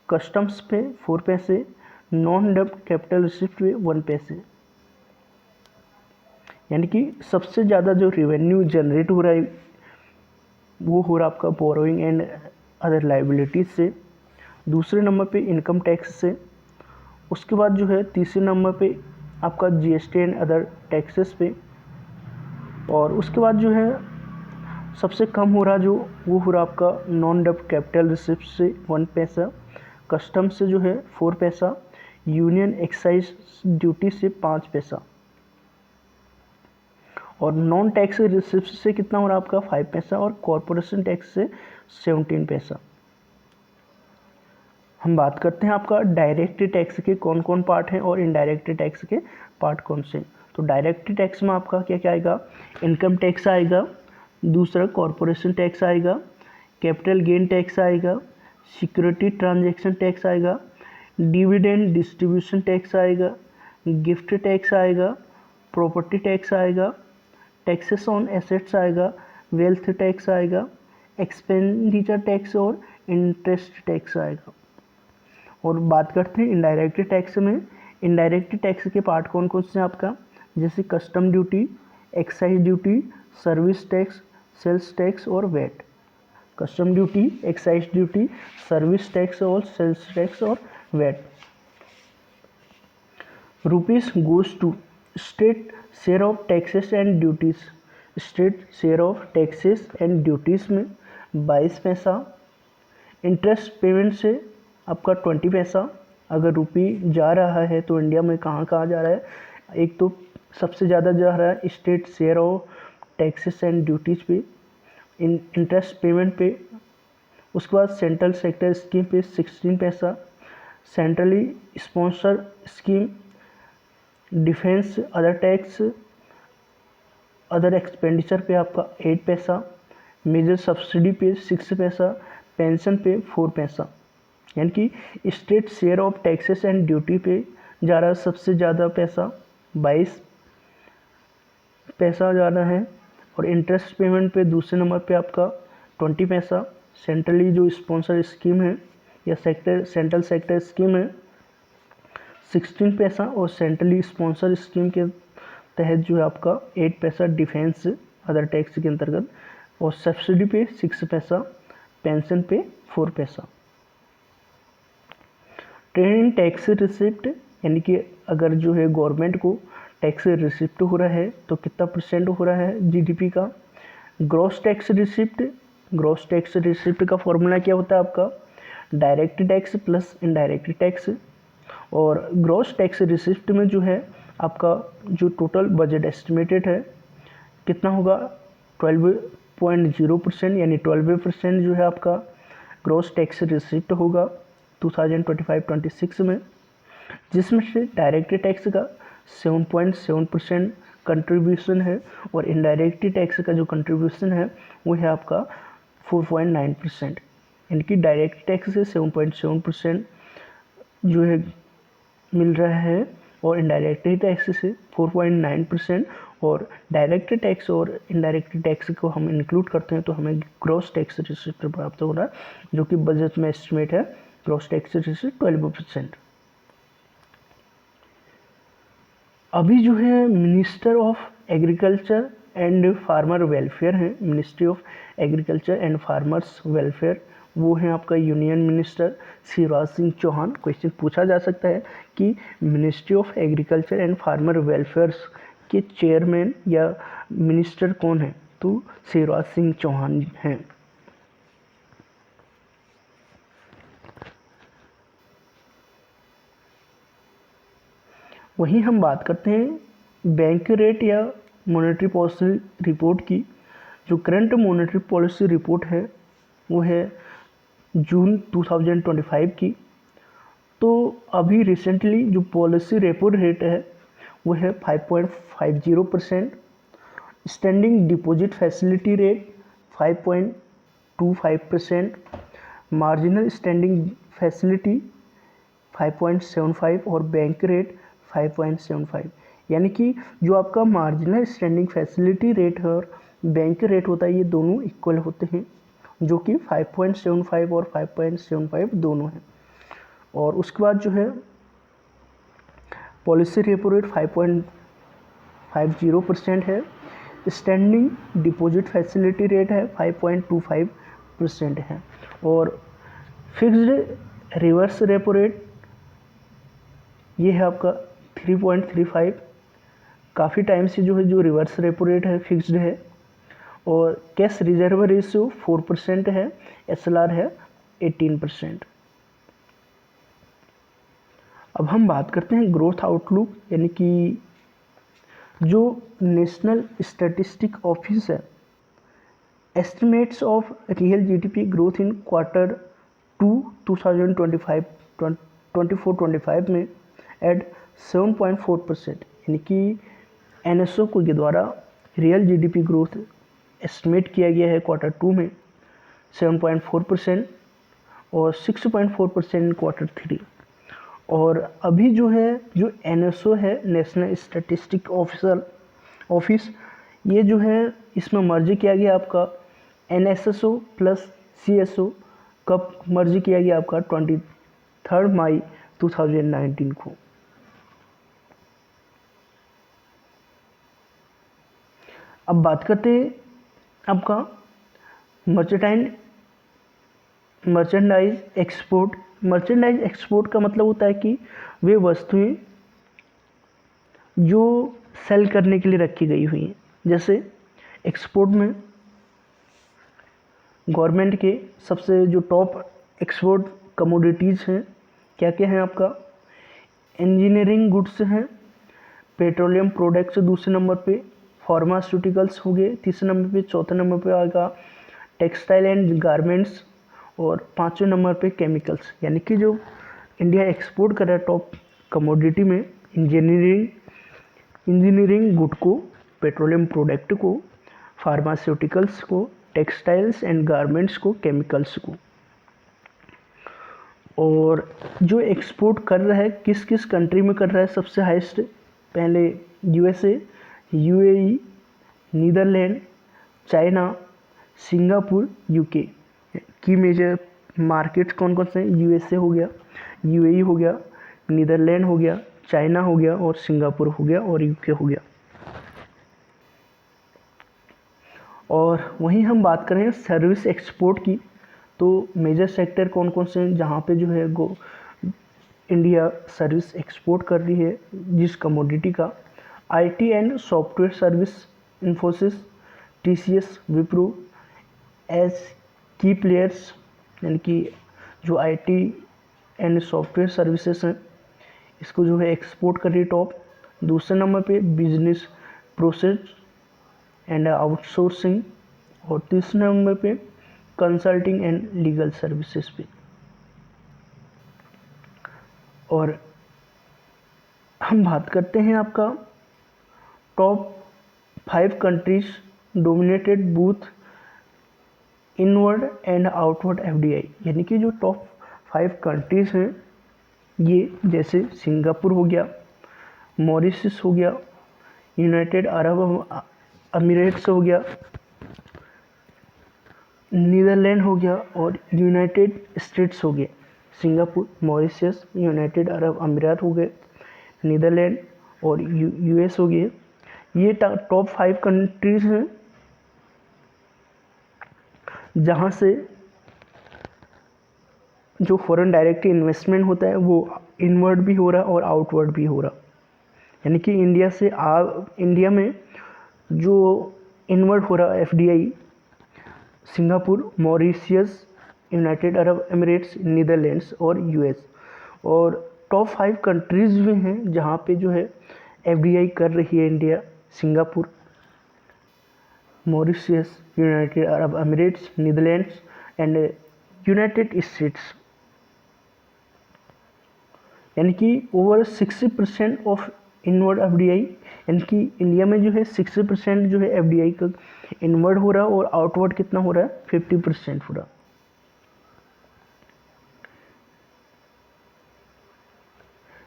कस्टम्स पे 4 पैसे, नॉन डेब्ट कैपिटल रिसिप्ट पे 1 पैसे। यानी कि सबसे ज़्यादा जो रेवेन्यू जनरेट हो रहा है वो हो रहा है आपका बोरोइंग एंड अदर लाइबिलिटीज़ से, दूसरे नंबर पे इनकम टैक्स से, उसके बाद जो है तीसरे नंबर पे आपका GST एंड अदर टैक्सेस पे, और उसके बाद जो है सबसे कम हो रहा जो वो हो रहा आपका नॉन डेब्ट कैपिटल रिसिप्ट से 1 पैसा, कस्टम से जो है 4 पैसा, यूनियन एक्साइज ड्यूटी से 5 पैसा, और नॉन टैक्स रिसिप्ट से कितना हो रहा है आपका 5 पैसा, और कॉरपोरेशन टैक्स से 17 पैसा। हम बात करते हैं आपका डायरेक्ट टैक्स के कौन कौन पार्ट हैं और इनडायरेक्ट टैक्स के पार्ट कौन से। तो डायरेक्ट टैक्स में आपका क्या क्या आएगा? इनकम टैक्स आएगा, दूसरा कॉरपोरेशन टैक्स आएगा, कैपिटल गेन टैक्स आएगा, सिक्योरिटी ट्रांजैक्शन टैक्स आएगा, डिविडेंड डिस्ट्रीब्यूशन टैक्स आएगा, गिफ्ट टैक्स आएगा, प्रॉपर्टी टैक्स आएगा, टैक्सेस ऑन एसेट्स आएगा, वेल्थ टैक्स आएगा, एक्सपेंडिचर टैक्स और इंटरेस्ट टैक्स आएगा। और बात करते हैं इनडायरेक्ट टैक्स में। इनडायरेक्ट टैक्स के पार्ट कौन कौन से हैं आपका? जैसे custom duty, excise duty, service tax, sales tax और VAT. Custom duty, excise duty, service tax और सेल्स टैक्स और VAT. Rupees goes to state share of taxes and duties. State share of taxes and duties में 22 पैसा। Interest payment से आपका 20 पैसा। अगर रुपी जा रहा है तो इंडिया में कहाँ कहाँ जा रहा है? एक तो सबसे ज़्यादा जा रहा है state share of taxes and duties पे, इंटरेस्ट पेमेंट पे। उसके बाद सेंट्रल सेक्टर स्कीम पे 16 पैसा, centrally sponsor scheme, defence, other tax, other expenditure पे आपका 8 पैसा, मेजर सब्सिडी पे 6 पैसा, पेंशन पे 4 पैसा। यानी कि state share of taxes and duty पे जा रहा है सबसे ज़्यादा पैसा, 22 पैसा जा रहा है। और इंटरेस्ट पेमेंट पे दूसरे नंबर पे आपका 20 पैसा। सेंट्रली जो स्पॉन्सर स्कीम है या सेंट्रल सेक्टर स्कीम है 16 पैसा, और सेंट्रली स्पॉन्सर स्कीम के तहत जो है आपका 8 पैसा डिफेंस अदर टैक्स के अंतर्गत, और सब्सिडी पे 6 पैसा, पेंशन पे 4 पैसा। ट्रेड टैक्स रिसिप्ट, यानी कि अगर जो है गवर्नमेंट को टैक्स रिसिप्ट हो रहा है तो कितना % हो रहा है GDP का। Gross tax receipt, gross tax receipt का फॉर्मूला क्या होता है आपका? Direct tax plus indirect tax. और ग्रॉस टैक्स रिसिप्ट में जो है आपका जो टोटल बजट एस्टिमेटेड है कितना होगा 12.0% यानी 12% जो है आपका ग्रॉस टैक्स रिसिप्ट होगा 2025-26 में, जिसमें से डायरेक्ट टैक्स का 7.7% कंट्रीब्यूशन है और इनडायरेक्ट टैक्स का जो कंट्रीब्यूशन है वो है आपका 4.9%। इनकी डायरेक्ट टैक्स से 7.7% जो है मिल रहा है और इनडायरेक्ट टैक्स से 4.9%, और डायरेक्ट टैक्स और इनडायरेक्ट टैक्स को हम इंक्लूड करते हैं तो हमें ग्रॉस टैक्स रिसिप्ट प्राप्त हो रहा है, जो कि बजट में एस्टिमेट है ग्रॉस टैक्स रिसिप्ट 12%। अभी जो है minister of agriculture and farmer welfare है, ministry of agriculture and farmers welfare, वो है आपका union minister Shivraj Singh Chouhan. Question पूछा जा सकता है कि ministry of agriculture and farmer welfare के चेयरमैन या मिनिस्टर कौन है, तो शिवराज सिंह चौहान हैं। वहीं हम बात करते हैं बैंक रेट या मॉनेटरी पॉलिसी रिपोर्ट की। जो करंट मॉनेटरी पॉलिसी रिपोर्ट है वो है जून 2025 की। तो अभी रिसेंटली जो पॉलिसी रेपो रेट है वो है 5.50%, standing deposit facility rate 5.25%, marginal standing facility 5.75 और बैंक रेट 5.75। यानी कि जो आपका मार्जिनल स्टैंडिंग फैसिलिटी रेट है और बैंक रेट होता है ये दोनों इक्वल होते हैं, जो कि 5.75 और 5.75 दोनों हैं। और उसके बाद जो है पॉलिसी रेपो रेट 5.50% है, स्टैंडिंग डिपॉजिट फैसिलिटी रेट है 5.25% है, और फिक्स्ड रिवर्स रेपो रेट ये है आपका 3.35। काफ़ी टाइम से जो है जो रिवर्स रेपो रेट है फिक्स्ड है, और कैश रिजर्व रेशियो 4% है, SLR है 18%। अब हम बात करते हैं ग्रोथ आउटलुक, यानी कि जो नेशनल स्टैटिस्टिक ऑफिस है, estimates of real GDP growth in Q2 2024-25 में एट 7.4%, यानी कि NSO के द्वारा रियल GDP ग्रोथ एस्टिमेट किया गया है Q2 में 7.4% और 6.4% इन Q3। और अभी जो है जो NSO है, नेशनल स्टैटिस्टिक ऑफिस, ये जो है इसमें मर्ज किया गया आपका NSSO प्लस CSO। कब मर्ज किया गया आपका 23 मई 2019 को। अब बात करते हैं आपका मर्चेंडाइज एक्सपोर्ट। मर्चेंडाइज एक्सपोर्ट का मतलब होता है कि वे वस्तुएं जो सेल करने के लिए रखी गई हुई हैं। जैसे एक्सपोर्ट में गवर्नमेंट के सबसे जो टॉप एक्सपोर्ट कमोडिटीज़ हैं क्या क्या हैं आपका, इंजीनियरिंग गुड्स हैं, पेट्रोलियम प्रोडक्ट्स दूसरे नंबर पे, फार्मास्यूटिकल्स हो गए तीसरे नंबर पे, चौथे नंबर पे आएगा टेक्सटाइल एंड गारमेंट्स, और पाँचवें नंबर पे केमिकल्स। यानी कि जो इंडिया एक्सपोर्ट कर रहा है टॉप कमोडिटी में इंजीनियरिंग गुड को, पेट्रोलियम प्रोडक्ट को, फार्मास्यूटिकल्स को, टेक्सटाइल्स एंड गारमेंट्स को, केमिकल्स को। और जो एक्सपोर्ट कर रहा है किस किस कंट्री में कर रहा है सबसे हाईएस्ट, पहले USA, UAE, Netherlands, China, Singapore, UK की मेजर मार्केट्स कौन कौन से हैं, USA हो गया, UAE हो गया, नीदरलैंड हो गया, चाइना हो गया और सिंगापुर हो गया और UK हो गया। और वहीं हम बात करें सर्विस एक्सपोर्ट की, तो मेजर सेक्टर कौन कौन से हैं जहाँ पे जो है इंडिया सर्विस एक्सपोर्ट कर रही है जिस कमोडिटी का, IT and software service, Infosys, TCS, Wipro as key players, यानी कि जो IT एंड सॉफ्टवेयर सर्विसेज हैं इसको जो है एक्सपोर्ट कर रही है टॉप। दूसरे नंबर पे बिजनेस प्रोसेस एंड आउटसोर्सिंग, और तीसरे नंबर पे कंसल्टिंग एंड लीगल सर्विसेज पे। और हम बात करते हैं आपका top 5 countries dominated both inward and outward FDI, यानी कि जो टॉप 5 कंट्रीज हैं ये जैसे सिंगापुर हो गया, मॉरिशस हो गया, यूनाइटेड अरब अमीरेट्स हो गया, नीदरलैंड हो गया और यूनाइटेड स्टेट्स हो गए। सिंगापुर, मॉरिशस, यूनाइटेड अरब अमीरात हो गए, नीदरलैंड और यूएस हो गए। ये टॉप 5 कंट्रीज हैं जहाँ से जो फॉरेन डायरेक्ट इन्वेस्टमेंट होता है वो इनवर्ड भी हो रहा है और आउटवर्ड भी हो रहा, यानी कि इंडिया में जो इनवर्ड हो रहा FDI Singapore, Mauritius, United Arab Emirates, Netherlands और यूएस। और टॉप 5 कंट्रीज़ भी हैं जहाँ पे जो है एफडीआई कर रही है India, Singapore, Mauritius, United Arab Emirates, Netherlands and United states. यानी कि ओवर 60% ऑफ इनवर्ड एफडीआई, यानी कि इंडिया में जो है 60% जो है एफडीआई का इनवर्ड हो रहा है और आउटवर्ड कितना हो रहा है 50% हो रहा।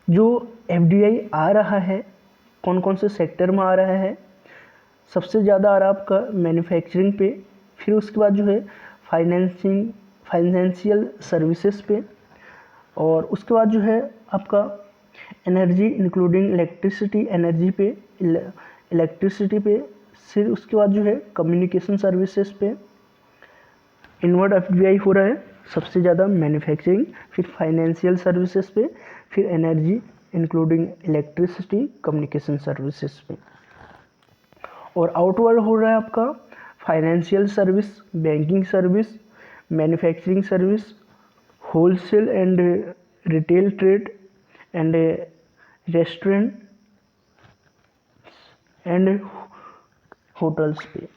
जो एफडीआई आ रहा है कौन कौन से सेक्टर में आ रहा है, सबसे ज़्यादा आ रहा है आपका मैन्युफैक्चरिंग पे, फिर उसके बाद जो है फाइनेंशियल सर्विसेज पे, और उसके बाद जो है आपका एनर्जी इंक्लूडिंग इलेक्ट्रिसिटी एनर्जी पे, इलेक्ट्रिसिटी पे, फिर उसके बाद जो है कम्युनिकेशन सर्विसेज पे इनवर्ड एफडीआई हो रहा है सबसे ज़्यादा, मैन्युफैक्चरिंग, फिर फाइनेंशियल सर्विसेज पे, फिर energy including electricity, communication services पे। और आउटवर्ड हो रहा है आपका financial service, banking service, manufacturing service, wholesale and retail trade and restaurant and hotels पे।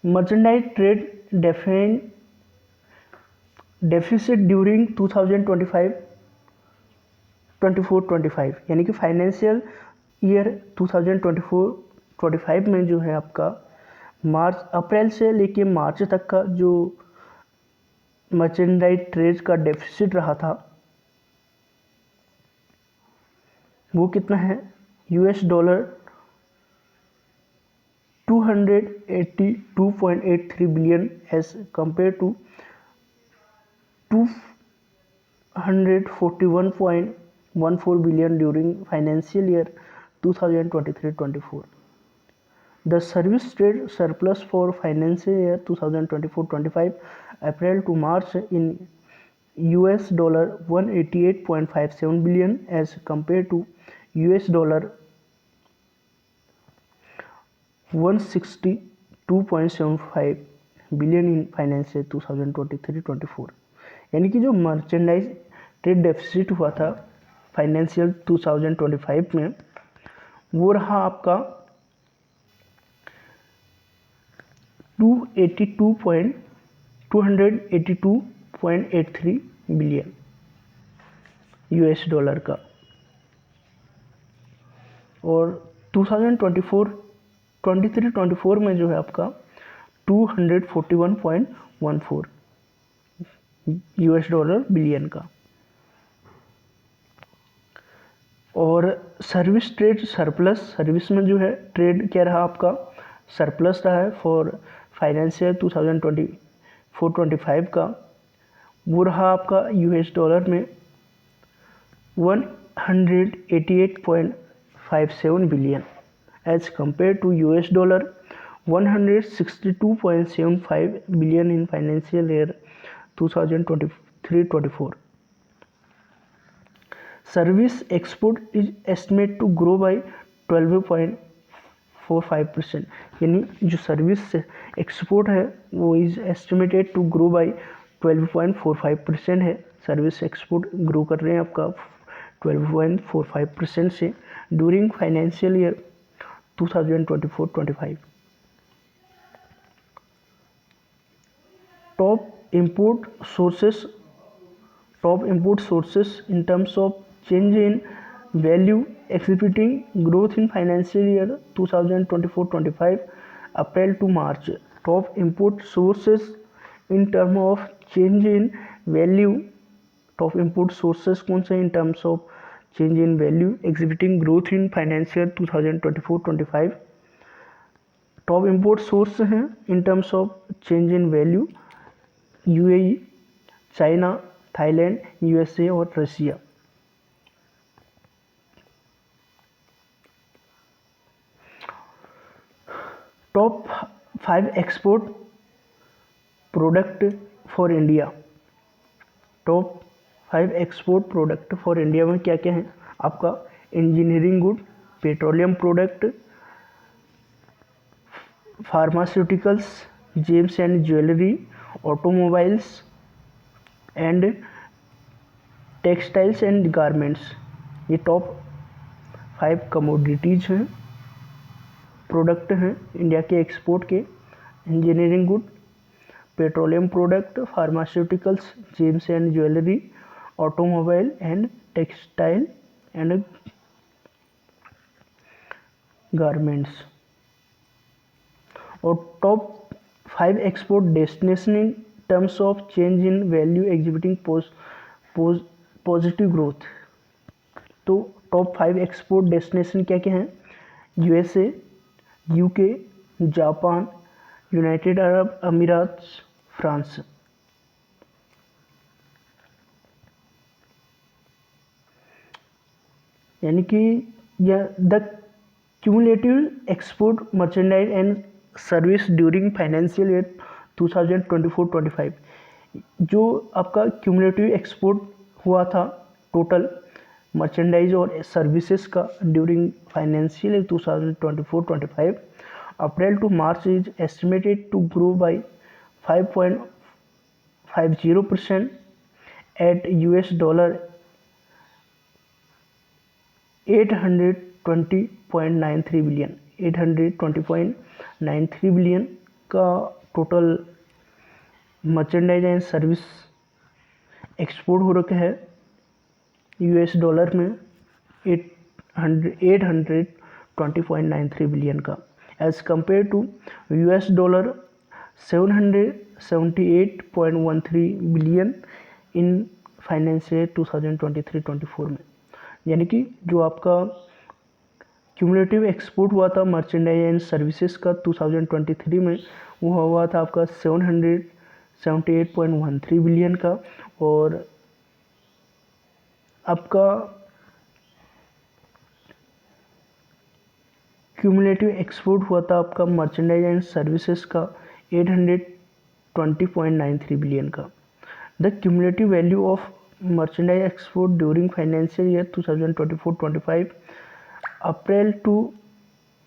मर्चेंडाइज ट्रेड डेफिसिट ड्यूरिंग 2024-25, यानी कि फाइनेंशियल ईयर 2024-25 में जो है आपका अप्रैल से लेके मार्च तक का जो मर्चेंडाइज ट्रेड का डेफिसिट रहा था वो कितना है $282.83 billion as compared to $241.14 billion during financial year 2023-24. The service trade surplus for financial year 2024-25 April to March in $188.57 billion as compared to $162.75 billion in financial 2023-24। यानी कि जो मर्चेंडाइज ट्रेड डेफिसिट हुआ था फाइनेंशियल 2025 में वो रहा आपका 282.83 बिलियन यूएस डॉलर का। और 2023-24 में जो है आपका 241.14 यूएस डॉलर बिलियन का। और सर्विस ट्रेड सरप्लस, सर्विस में जो है ट्रेड क्या रहा आपका सरप्लस रहा है फॉर फाइनेंशियल 2024-25 का, वो रहा आपका यूएस डॉलर में 188.57 billion as compare to US dollar 162.75 billion in financial year 2023-24. Service export is estimated to grow by 12.45%, यानी जो सर्विस एक्सपोर्ट है वो is estimated to grow by 12.45% है। सर्विस एक्सपोर्ट ग्रो कर रहे हैं आपका 12.45% से during financial year 2024-25। Top import sources in terms of change in value exhibiting growth in financial year 2024-25 April to March. Top import sources in terms of change in value. Top import sources कौन से in terms of change in value exhibiting growth in financial 2024-25. Top import source हैं in terms of change in value UAE, China, Thailand, USA और Russia. Top 5 export product for India. Top 5 export product for India में क्या क्या है आपका? Engineering good, petroleum product, pharmaceuticals, gems and jewellery, automobiles and textiles and garments. ये top 5 commodities हैं, product हैं India के एक्सपोर्ट के। Engineering good, petroleum product, pharmaceuticals, gems and jewellery, automobile and textile and garments. और top 5 export destination in terms of change in value exhibiting positive growth. तो top 5 export destination क्या क्या हैं? USA, UK, Japan, United Arab Emirates, France. यानी कि यह the cumulative export merchandise and service during financial year 2024-25, जो आपका cumulative export हुआ था टोटल मर्चेंडाइज और सर्विसेज का during financial year 2024-25 April to March is estimated to grow by 5.50% at $820.93 billion. 820.93 billion का total merchandise and service export हो रखा है $, में 820.93 बिलियन का, as compare to $778.13 billion in financial 2023-24 में। यानी कि जो आपका क्यूमुलेटिव एक्सपोर्ट हुआ था मर्चेंडाइज एंड सर्विसेज का 2023 में, वो हुआ था आपका 778.13 बिलियन का, और आपका क्यूमुलेटिव एक्सपोर्ट हुआ था आपका मर्चेंडाइज एंड सर्विसेज का 820.93 बिलियन का। The cumulative value of merchandise export during financial year 2024-25 April to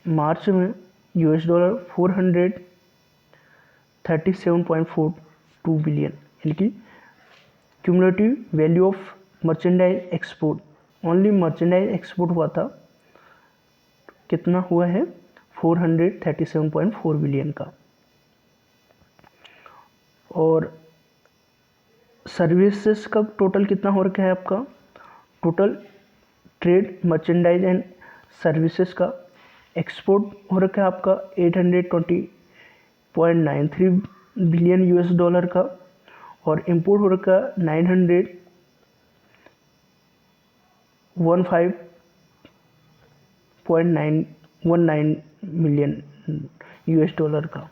March में $437.42 बिलियन। यानी कि cumulative value of merchandise export, only merchandise export हुआ था, कितना हुआ है? 437.4 बिलियन का। और सर्विसेज का टोटल कितना हो रखा है आपका? Total trade merchandise and services का एक्सपोर्ट हो रखा है आपका $820.93 बिलियन का, और इंपोर्ट हो रखा है $915.19 मिलियन का।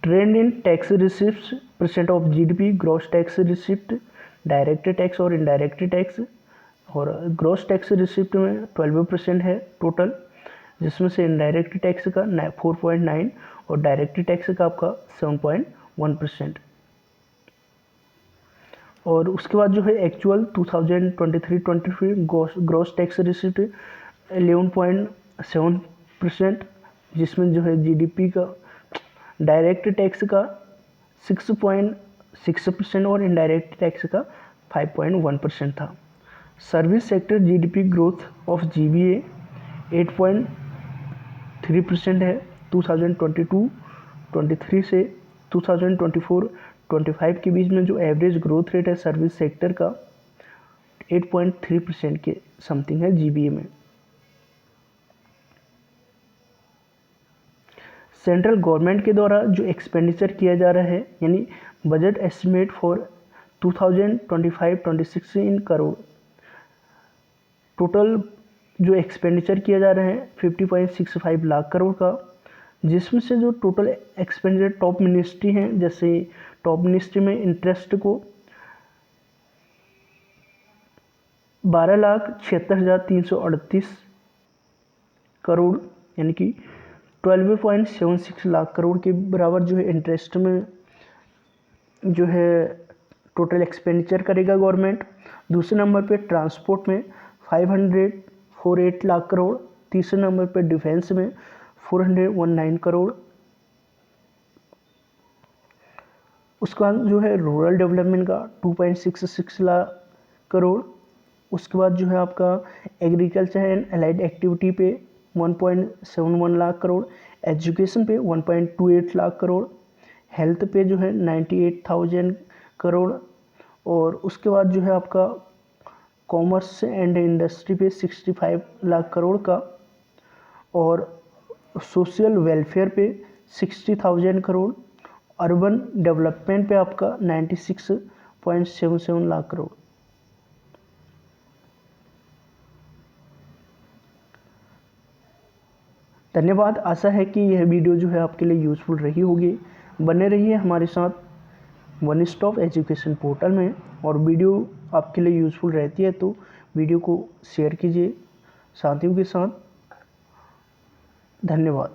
Trend in tax receipt, percent of GDP, gross tax receipt, direct tax और इनडायरेक्ट टैक्स। और ग्रॉस टैक्स रिसिप्ट में 12% है टोटल, जिसमें से इनडायरेक्ट टैक्स का 4.9 और डायरेक्ट टैक्स का आपका 7.1%। और उसके बाद जो है एक्चुअल 2023-24 ग्रॉस टैक्स रिसिप्ट 11.7%, जिसमें जो है जीडीपी का डायरेक्ट टैक्स का 6.6% और इनडायरेक्ट टैक्स का 5.1% था। Service sector GDP growth of GBA 8.3% है 2022-23 से 2024-25 के बीच में जो एवरेज ग्रोथ रेट है सर्विस सेक्टर का 8.3% के समथिंग है जीबीए में। सेंट्रल गवर्नमेंट के द्वारा जो एक्सपेंडिचर किया जा रहा है यानी budget estimate for 2025-26 in crore, total जो एक्सपेंडिचर किया जा रहा है 50.65 लाख करोड़ का, जिसमें से जो टोटल एक्सपेंडिचर टॉप मिनिस्ट्री हैं, जैसे टॉप मिनिस्ट्री में इंटरेस्ट को 12,76,338 करोड़ यानी कि 12.76 लाख करोड़ के बराबर जो है इंटरेस्ट में जो है टोटल एक्सपेंडिचर करेगा गवर्नमेंट। दूसरे नंबर पे ट्रांसपोर्ट में 548 लाख करोड़, तीसरे नंबर पे डिफेंस में 419 करोड़, उसके बाद जो है रूरल डेवलपमेंट का 2.66 लाख करोड़, उसके बाद जो है आपका एग्रीकल्चर एंड एलाइड एक्टिविटी पे 1.71 लाख करोड़, एजुकेशन पे 1.28 लाख करोड़, हेल्थ पे जो है 98,000 करोड़, और उसके बाद जो है आपका कॉमर्स एंड इंडस्ट्री पे 65 लाख करोड़ का, और सोशल वेलफेयर पे 60,000 करोड़, अर्बन डेवलपमेंट पे आपका 96.77 लाख करोड़। धन्यवाद। आशा है कि यह वीडियो जो है आपके लिए यूज़फुल रही होगी। बने रहिए हमारे साथ वन स्टॉप एजुकेशन पोर्टल में, और वीडियो आपके लिए यूज़फुल रहती है तो वीडियो को शेयर कीजिए साथियों के साथ। धन्यवाद।